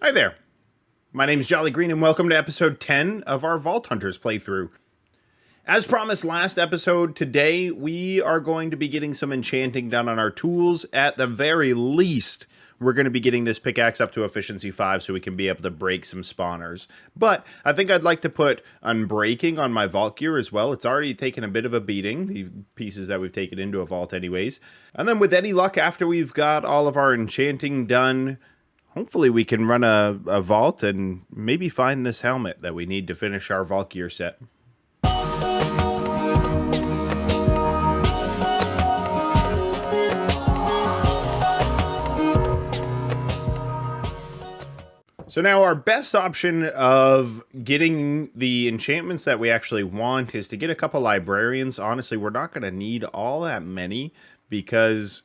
Hi there, my name is Jolly Green and welcome to episode 10 of our Vault Hunters playthrough. As promised last episode, today we are going to be getting some enchanting done on our tools. At the very least, we're going to be getting this pickaxe up to efficiency 5 so we can be able to break some spawners. But I think I'd like to put unbreaking on my vault gear as well. It's already taken a bit of a beating, the pieces that we've taken into a vault anyways. And then with any luck, after we've got all of our enchanting done, hopefully we can run a vault and maybe find this helmet that we need to finish our vault gear set. So now our best option of getting the enchantments that we actually want is to get a couple librarians. Honestly, we're not going to need all that many because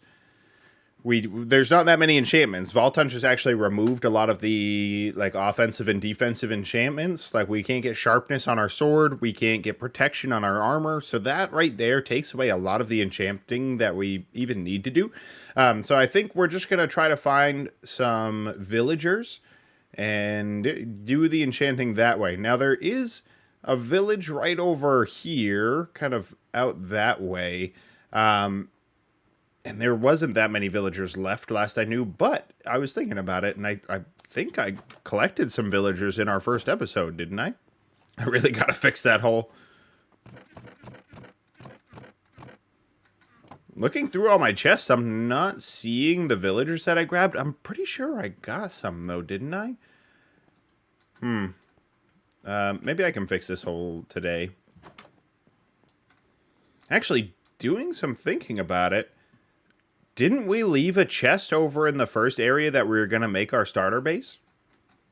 there's not that many enchantments. Vault Hunters actually removed a lot of the offensive and defensive enchantments. Like, we can't get sharpness on our sword, we can't get protection on our armor. So that right there takes away a lot of the enchanting that we even need to do. So I think we're just going to try to find some villagers and do the enchanting that way. Now, there is a village right over here, kind of out that way. And there wasn't that many villagers left last I knew, but I was thinking about it, and I think I collected some villagers in our first episode, didn't I? I really gotta fix that hole. Looking through all my chests, I'm not seeing the villagers that I grabbed. I'm pretty sure I got some, though, didn't I? Maybe I can fix this hole today. Actually, doing some thinking about it, didn't we leave a chest over in the first area that we were going to make our starter base?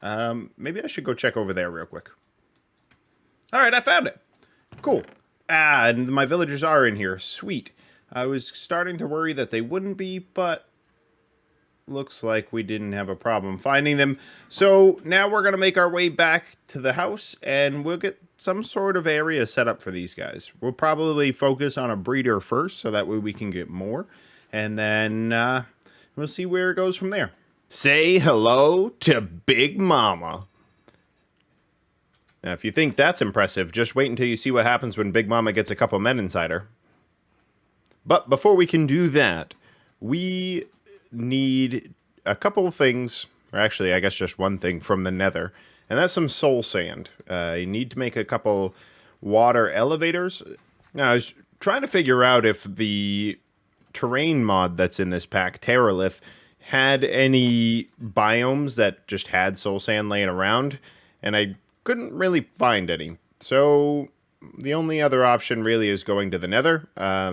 Maybe I should go check over there real quick. All right, I found it. Cool. And my villagers are in here. Sweet. I was starting to worry that they wouldn't be, but looks like we didn't have a problem finding them. So now we're going to make our way back to the house, and we'll get some sort of area set up for these guys. We'll probably focus on a breeder first, so that way we can get more. And then we'll see where it goes from there. Say hello to Big Mama. Now, if you think that's impressive, just wait until you see what happens when Big Mama gets a couple men inside her. But before we can do that, we need a couple of things, or actually, I guess just one thing from the nether, and that's some soul sand. You need to make a couple water elevators. Now, I was trying to figure out if the terrain mod that's in this pack, Terralith, had any biomes that just had soul sand laying around, and I couldn't really find any. So the only other option really is going to the nether.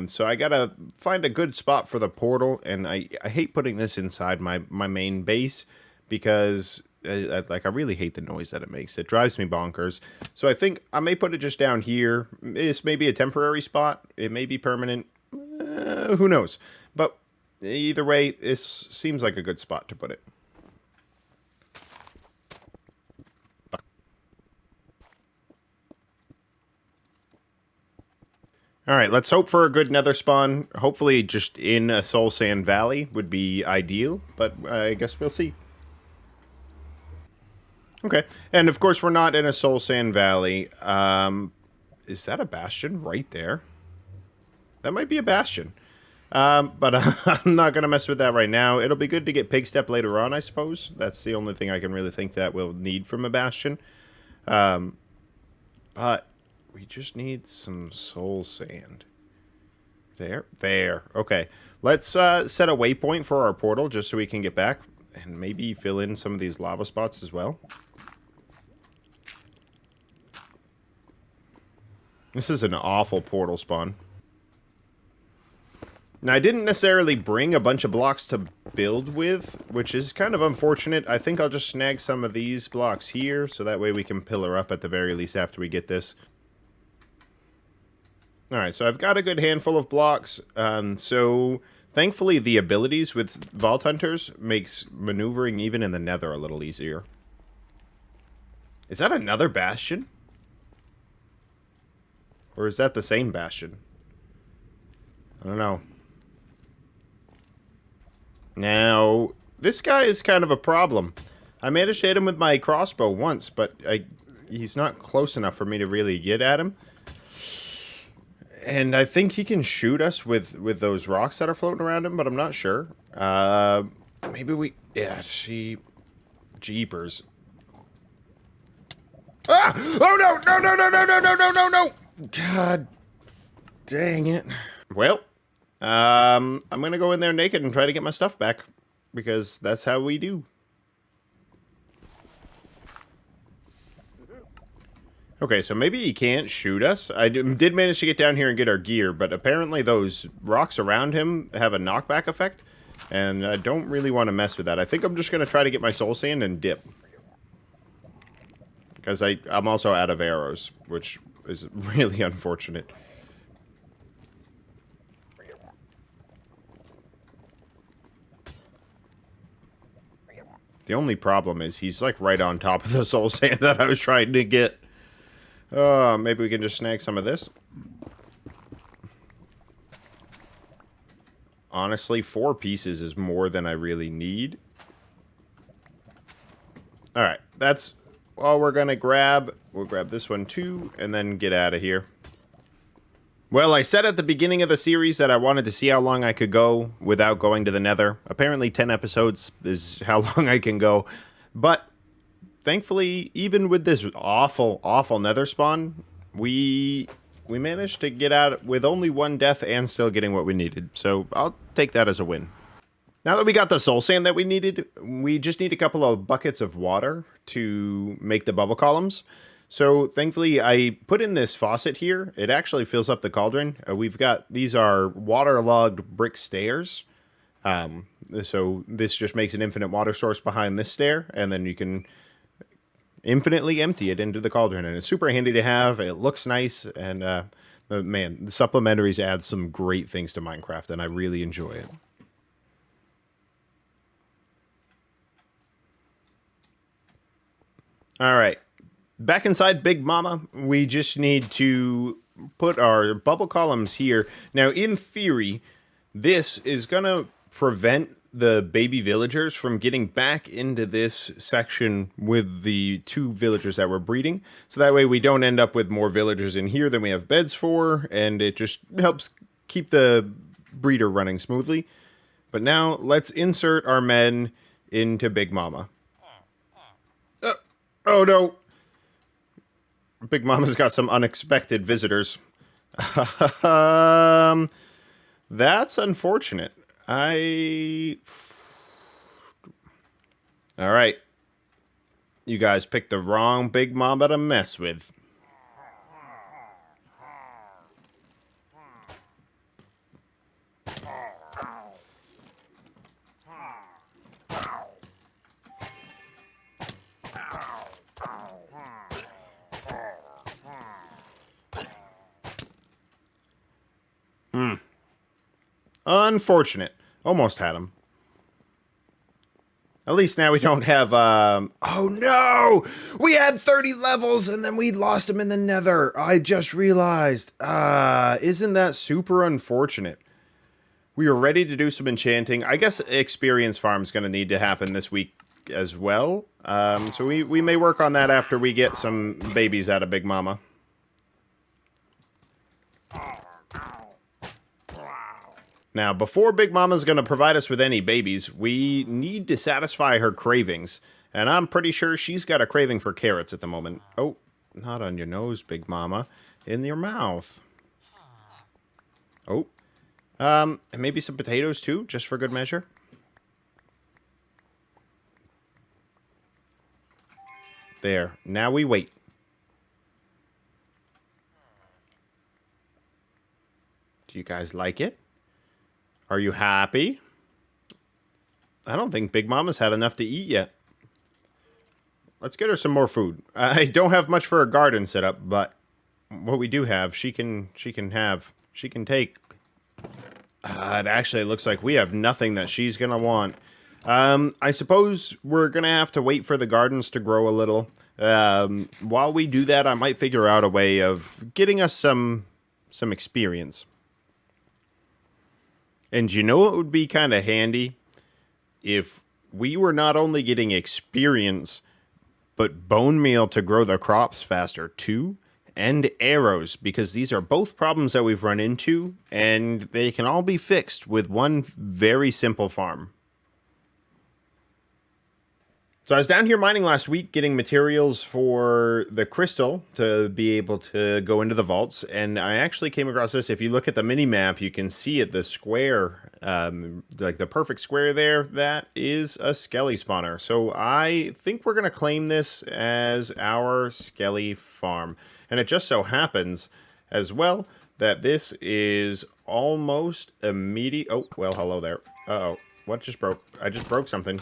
So I gotta find a good spot for the portal, and I hate putting this inside my main base because I really hate the noise that it makes. It drives me bonkers. So I think I may put it just down here. This may be a temporary spot. It may be permanent. Who knows? But either way, this seems like a good spot to put it. Alright, let's hope for a good nether spawn. Hopefully just in a soul sand valley would be ideal, but I guess we'll see. Okay, and of course we're not in a soul sand valley. Is that a bastion right there? That might be a bastion. But I'm not going to mess with that right now. It'll be good to get pig step later on, I suppose. That's the only thing I can really think that we'll need from a bastion. But we just need some soul sand. There. Okay. Let's set a waypoint for our portal just so we can get back. And maybe fill in some of these lava spots as well. This is an awful portal spawn. Now, I didn't necessarily bring a bunch of blocks to build with, which is kind of unfortunate. I think I'll just snag some of these blocks here, so that way we can pillar up at the very least after we get this. Alright, so I've got a good handful of blocks, so thankfully the abilities with Vault Hunters makes maneuvering even in the nether a little easier. Is that another bastion? Or is that the same bastion? I don't know. Now, this guy is kind of a problem. I managed to hit him with my crossbow once, but he's not close enough for me to really get at him. And I think he can shoot us with those rocks that are floating around him, but I'm not sure. Maybe we... Yeah, Jeepers. Ah! Oh, no! No, no, no, no, no, no, no, no, no! God dang it. Well, I'm gonna go in there naked and try to get my stuff back. Because that's how we do. Okay, so maybe he can't shoot us. I did manage to get down here and get our gear, but apparently those rocks around him have a knockback effect, and I don't really want to mess with that. I think I'm just going to try to get my soul sand and dip. Because I'm also out of arrows, which is really unfortunate. The only problem is he's like right on top of the soul sand that I was trying to get. Maybe we can just snag some of this. Honestly, 4 pieces is more than I really need. Alright, that's all we're gonna grab. We'll grab this one too, and then get out of here. Well, I said at the beginning of the series that I wanted to see how long I could go without going to the nether. Apparently 10 episodes is how long I can go. But thankfully, even with this awful, awful nether spawn, we managed to get out with only 1 death and still getting what we needed. So I'll take that as a win. Now that we got the soul sand that we needed, we just need a couple of buckets of water to make the bubble columns. So thankfully, I put in this faucet here. It actually fills up the cauldron. These are waterlogged brick stairs. So this just makes an infinite water source behind this stair, and then you can infinitely empty it into the cauldron, and it's super handy to have. It looks nice, and man, the supplementaries add some great things to Minecraft, and I really enjoy it. All right, back inside Big Mama, we just need to put our bubble columns here. Now, in theory, this is gonna prevent the baby villagers from getting back into this section with the 2 villagers that we're breeding. So that way we don't end up with more villagers in here than we have beds for, and it just helps keep the breeder running smoothly. But now let's insert our men into Big Mama. Oh no! Big Mama's got some unexpected visitors. That's unfortunate. Alright. You guys picked the wrong Big Mama to mess with. Unfortunate. Almost had him. At least now we don't have, oh no! We had 30 levels and then we lost him in the nether. I just realized. Isn't that super unfortunate? We were ready to do some enchanting. I guess experience farm's going to need to happen this week as well. So we may work on that after we get some babies out of Big Mama. Now, before Big Mama's going to provide us with any babies, we need to satisfy her cravings. And I'm pretty sure she's got a craving for carrots at the moment. Oh, not on your nose, Big Mama. In your mouth. Oh. And maybe some potatoes, too, just for good measure. There. Now we wait. Do you guys like it? Are you happy? I don't think Big Mama's had enough to eat yet. Let's get her some more food. I don't have much for a garden set up, but what we do have, she can take. It actually looks like we have nothing that she's gonna want. I suppose we're gonna have to wait for the gardens to grow a little. While we do that, I might figure out a way of getting us some experience. And you know what would be kind of handy? If we were not only getting experience, but bone meal to grow the crops faster too, and arrows, because these are both problems that we've run into, and they can all be fixed with one very simple farm. So I was down here mining last week, getting materials for the crystal to be able to go into the vaults, and I actually came across this. If you look at the mini map, you can see it, the square, like the perfect square there. That is a skelly spawner. So I think we're gonna claim this as our skelly farm, and it just so happens, as well, that this is almost immediate. Oh well, hello there. Uh oh, what just broke? I just broke something.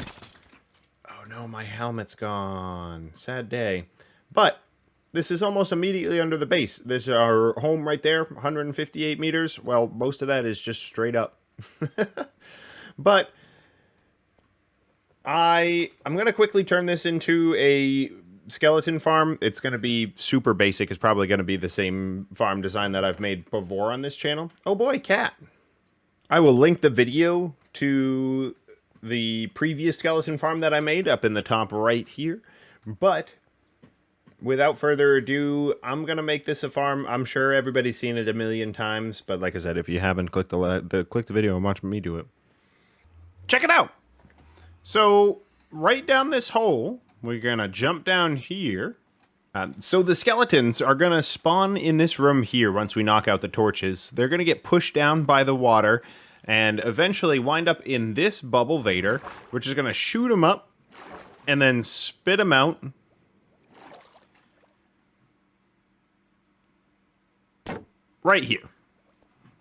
Oh no, my helmet's gone. Sad day. But this is almost immediately under the base. This is our home right there, 158 meters. Well, most of that is just straight up. But I'm going to quickly turn this into a skeleton farm. It's going to be super basic. It's probably going to be the same farm design that I've made before on this channel. Oh boy, cat. I will link the video to the previous skeleton farm that I made up in the top right here. But without further ado, I'm going to make this a farm. I'm sure everybody's seen it a million times, but like I said, if you haven't, click the video and watch me do it. Check it out. So right down this hole, we're going to jump down here. So the skeletons are going to spawn in this room here once we knock out the torches. They're going to get pushed down by the water and eventually wind up in this bubble vader, which is going to shoot them up and then spit them out. Right here.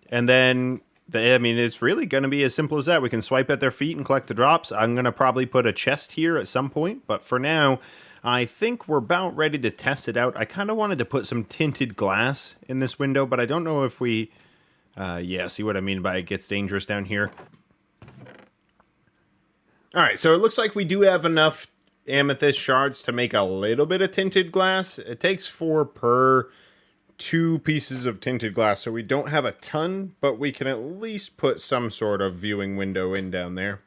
And then, I mean, it's really going to be as simple as that. We can swipe at their feet and collect the drops. I'm going to probably put a chest here at some point, but for now, I think we're about ready to test it out. I kind of wanted to put some tinted glass in this window, but I don't know if we... yeah, see what I mean by it gets dangerous down here. Alright, so it looks like we do have enough amethyst shards to make a little bit of tinted glass. It takes 4 per 2 pieces of tinted glass, so we don't have a ton, but we can at least put some sort of viewing window in down there.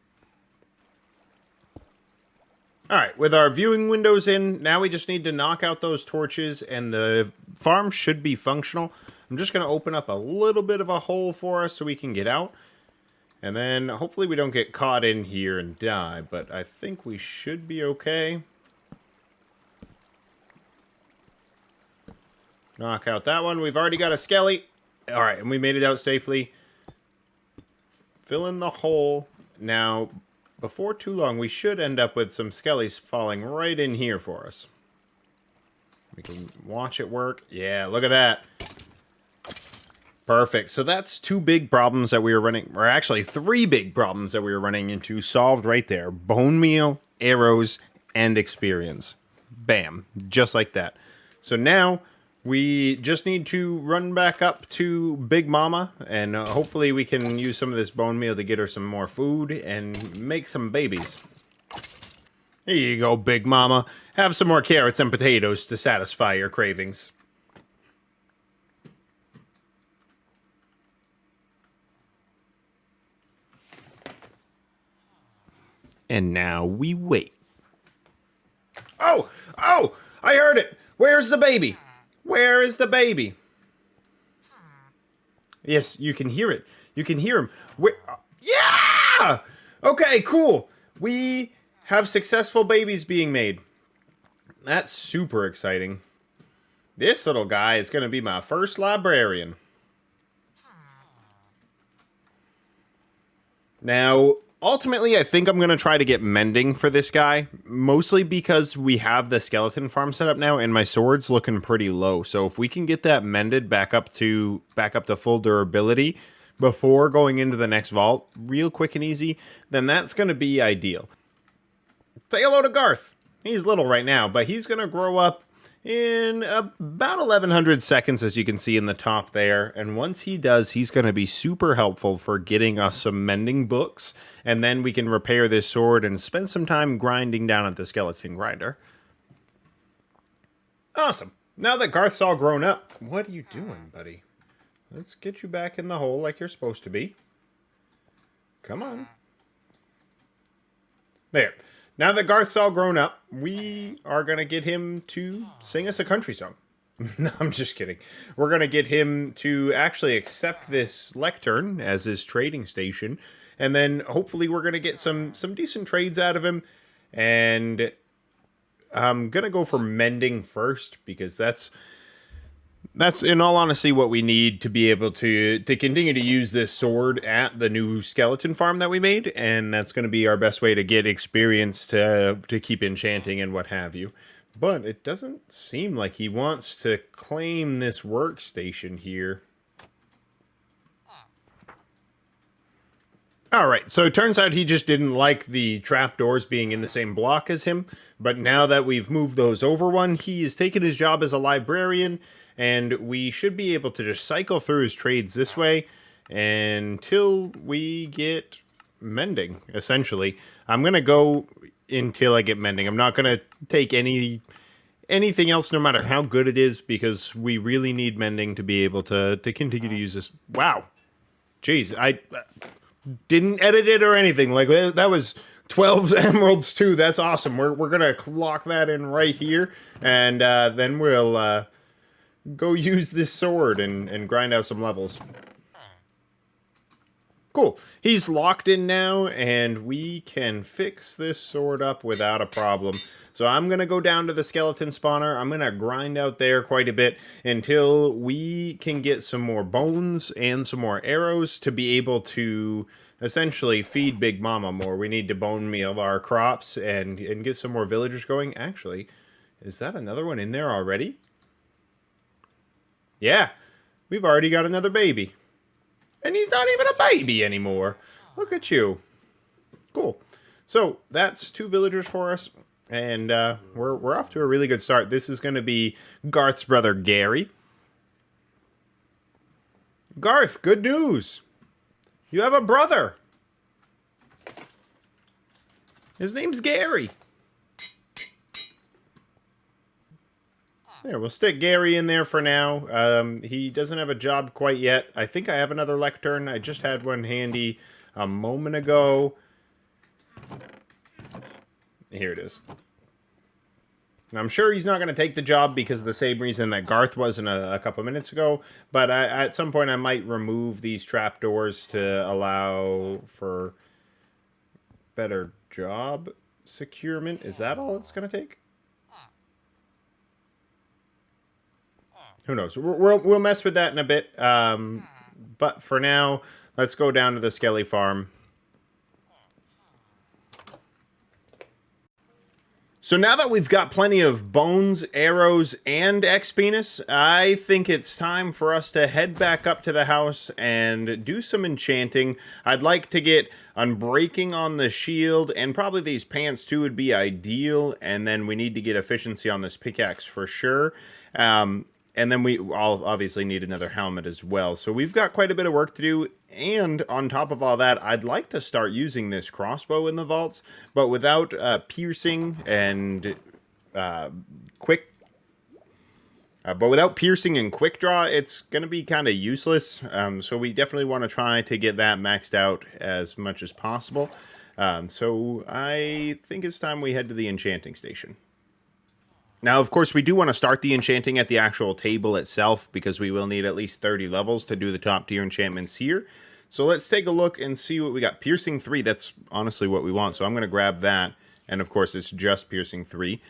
Alright, with our viewing windows in, now we just need to knock out those torches, and the farm should be functional. I'm just going to open up a little bit of a hole for us so we can get out. And then hopefully we don't get caught in here and die, but I think we should be okay. Knock out that one. We've already got a skelly. Alright, and we made it out safely. Fill in the hole. Now, before too long, we should end up with some skellies falling right in here for us. We can watch it work. Yeah, look at that. Perfect. So that's 2 big problems that we were running, or actually 3 big problems that we were running into solved right there. Bone meal, arrows, and experience. Bam. Just like that. So now we just need to run back up to Big Mama, and hopefully we can use some of this bone meal to get her some more food and make some babies. Here you go, Big Mama. Have some more carrots and potatoes to satisfy your cravings. And now we wait. Oh! Oh! I heard it! Where's the baby? Where is the baby? Yes, you can hear it. You can hear him. Where? Yeah! Okay, cool. We have successful babies being made. That's super exciting. This little guy is going to be my first librarian. Now, ultimately, I think I'm going to try to get mending for this guy, mostly because we have the skeleton farm set up now, and my sword's looking pretty low. So if we can get that mended back up to full durability before going into the next vault, real quick and easy, then that's going to be ideal. Say hello to Garth. He's little right now, but he's going to grow up in about 1100 seconds, as you can see in the top there. And once he does, he's going to be super helpful for getting us some mending books. And then we can repair this sword and spend some time grinding down at the skeleton grinder. Awesome. Now that Garth's all grown up, what are you doing, buddy? Let's get you back in the hole like you're supposed to be. Come on. There. Now that Garth's all grown up, we are going to get him to sing us a country song. No, I'm just kidding. We're going to get him to actually accept this lectern as his trading station. And then hopefully we're going to get some decent trades out of him. And I'm going to go for mending first because that's in all honesty what we need to be able to continue to use this sword at the new skeleton farm that we made, and that's going to be our best way to get experience to keep enchanting and what have you. But it doesn't seem like he wants to claim this workstation here. Alright, so it turns out he just didn't like the trapdoors being in the same block as him, but now that we've moved those over one, he has taken his job as a librarian, and we should be able to just cycle through his trades this way until we get mending, essentially. I'm going to go until I get mending. I'm not going to take anything else, no matter how good it is, because we really need mending to be able to continue to use this. Wow. Jeez, I didn't edit it or anything. Like, that was 12 emeralds too. That's awesome. We're going to lock that in right here, and then we'll go use this sword and grind out some levels. Cool. He's locked in now, and we can fix this sword up without a problem. So I'm going to go down to the skeleton spawner. I'm going to grind out there quite a bit until we can get some more bones and some more arrows to be able to essentially feed Big Mama more. We need to bone meal our crops and get some more villagers going. Actually, is that another one in there already? Yeah, we've already got another baby. And he's not even a baby anymore. Look at you. Cool. So that's 2 villagers for us. And we're off to a really good start. This is going to be Garth's brother, Gary. Garth, good news. You have a brother. His name's Gary. There, we'll stick Gary in there for now. He doesn't have a job quite yet. I think I have another lectern. I just had one handy a moment ago. Here it is. I'm sure he's not going to take the job because of the same reason that Garth wasn't a couple minutes ago. But at some point I might remove these trapdoors to allow for better job securement. Is that all it's going to take? Who knows? We'll mess with that in a bit. But for now, let's go down to the Skelly farm. So now that we've got plenty of bones, arrows, and X-Penis, I think it's time for us to head back up to the house and do some enchanting. I'd like to get Unbreaking on the shield, and probably these pants too would be ideal, and then we need to get efficiency on this pickaxe for sure. And then we all obviously need another helmet as well. So we've got quite a bit of work to do. And on top of all that, I'd like to start using this crossbow in the vaults, but without piercing and quick. But without piercing and quick draw, it's going to be kind of useless. So we definitely want to try to get that maxed out as much as possible. So I think it's time we head to the enchanting station. Now, of course, we do want to start the enchanting at the actual table itself because we will need at least 30 levels to do the top tier enchantments here. So let's take a look and see what we got. Piercing 3, that's honestly what we want. So I'm going to grab that. And of course, it's just piercing 3.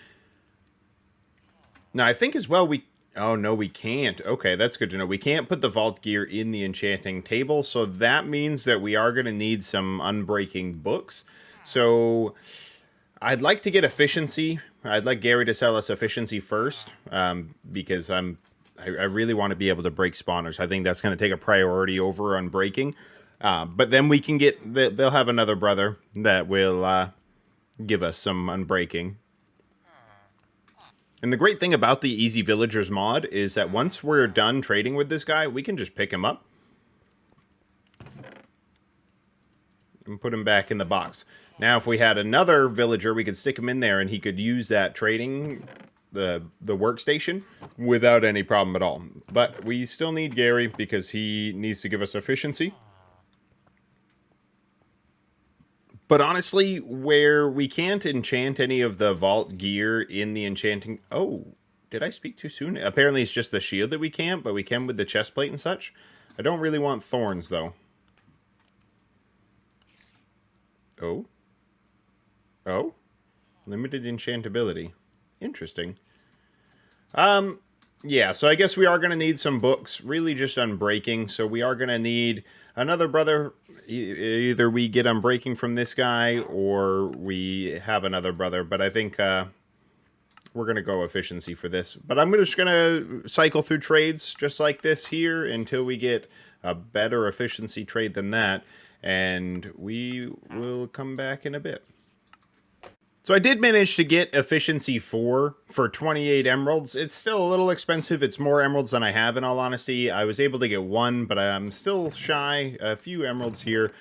Now, I think as well we... Oh, no, we can't. Okay, that's good to know. We can't put the vault gear in the enchanting table. So that means that we are going to need some unbreaking books. So I'd like to get efficiency. I'd like Gary to sell us efficiency first, because I really want to be able to break spawners. I think that's going to take a priority over unbreaking. But then we can get... They'll have another brother that will give us some unbreaking. And the great thing about the Easy Villagers mod is that once we're done trading with this guy, we can just pick him up and put him back in the box. Now, if we had another villager, we could stick him in there and he could use that trading, the workstation, without any problem at all. But we still need Gary because he needs to give us efficiency. But honestly, where we can't enchant any of the vault gear in the enchanting... Oh, did I speak too soon? Apparently it's just the shield that we can't, but we can with the chest plate and such. I don't really want thorns, though. Oh? Oh? Limited enchantability. Interesting. Yeah, so I guess we are going to need some books, really just Unbreaking. So we are going to need another brother. Either we get Unbreaking from this guy, or we have another brother. But I think we're going to go efficiency for this. But I'm just going to cycle through trades just like this here until we get a better efficiency trade than that. And we will come back in a bit. So I did manage to get efficiency 4 for 28 emeralds. It's still a little expensive. It's more emeralds than I have, in all honesty. I was able to get 1, but I'm still shy a few emeralds here.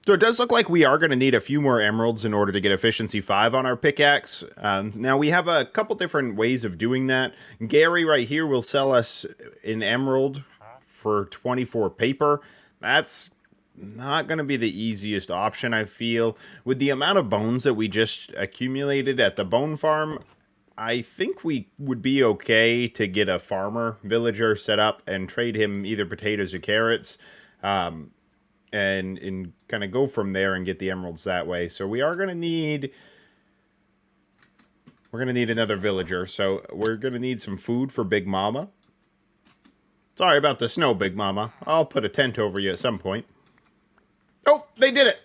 So it does look like we are going to need a few more emeralds in order to get efficiency 5 on our pickaxe. Now we have a couple different ways of doing that. Gary right here will sell us an emerald for 24 paper. That's not going to be the easiest option, I feel. With the amount of bones that we just accumulated at the bone farm, I think we would be okay to get a farmer villager set up and trade him either potatoes or carrots, and kind of go from there and get the emeralds that way. So we are going to need... We're going to need another villager, so we're going to need some food for Big Mama. Sorry about the snow, Big Mama. I'll put a tent over you at some point. Oh, they did it.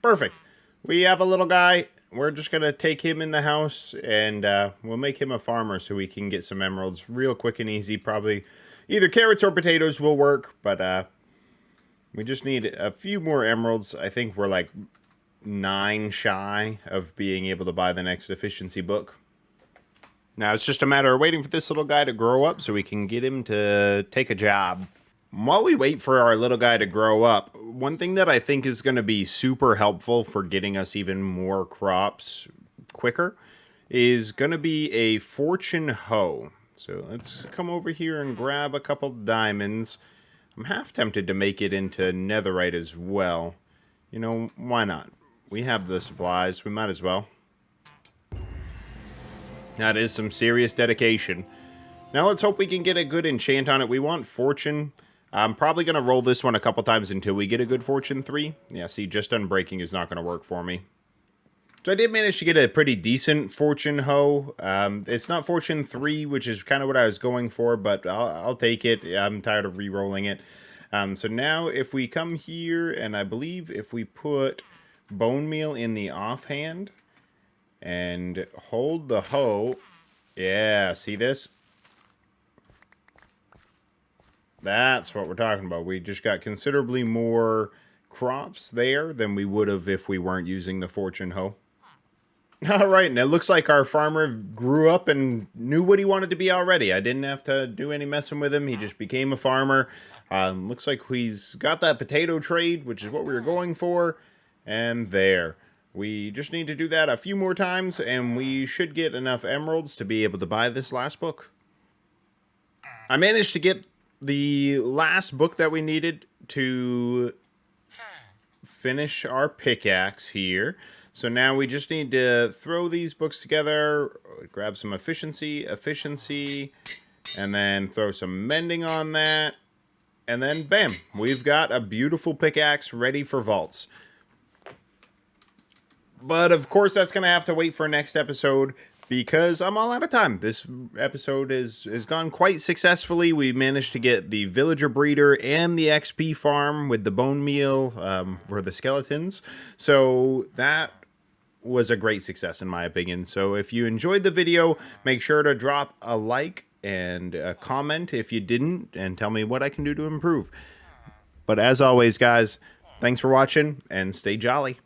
Perfect. We have a little guy. We're just going to take him in the house, and we'll make him a farmer so we can get some emeralds real quick and easy. Probably either carrots or potatoes will work, but we just need a few more emeralds. I think we're like 9 shy of being able to buy the next efficiency book. Now it's just a matter of waiting for this little guy to grow up so we can get him to take a job. While we wait for our little guy to grow up, one thing that I think is going to be super helpful for getting us even more crops quicker is going to be a fortune hoe. So let's come over here and grab a couple diamonds. I'm half tempted to make it into netherite as well. You know, why not? We have the supplies. We might as well. That is some serious dedication. Now let's hope we can get a good enchant on it. We want fortune. I'm probably going to roll this one a couple times until we get a good fortune 3. Yeah, see, just Unbreaking is not going to work for me. So I did manage to get a pretty decent fortune hoe. It's not fortune 3, which is kind of what I was going for, but I'll take it. I'm tired of re-rolling it. So now if we come here, and I believe if we put bone meal in the offhand and hold the hoe, yeah, see this? That's what we're talking about. We just got considerably more crops there than we would have if we weren't using the fortune hoe. All right, and it looks like our farmer grew up and knew what he wanted to be already. I didn't have to do any messing with him. He just became a farmer. Looks like he's got that potato trade, which is what we were going for. And there. We just need to do that a few more times, and we should get enough emeralds to be able to buy this last book. I managed to get the last book that we needed to finish our pickaxe here. So now we just need to throw these books together, grab some efficiency, and then throw some mending on that. And then, bam, we've got a beautiful pickaxe ready for vaults. But, of course, that's going to have to wait for next episode because I'm all out of time. This episode has gone quite successfully. We managed to get the villager breeder and the XP farm with the bone meal for the skeletons. So that was a great success in my opinion. So if you enjoyed the video, make sure to drop a like and a comment if you didn't, and tell me what I can do to improve. But as always, guys, thanks for watching and stay jolly.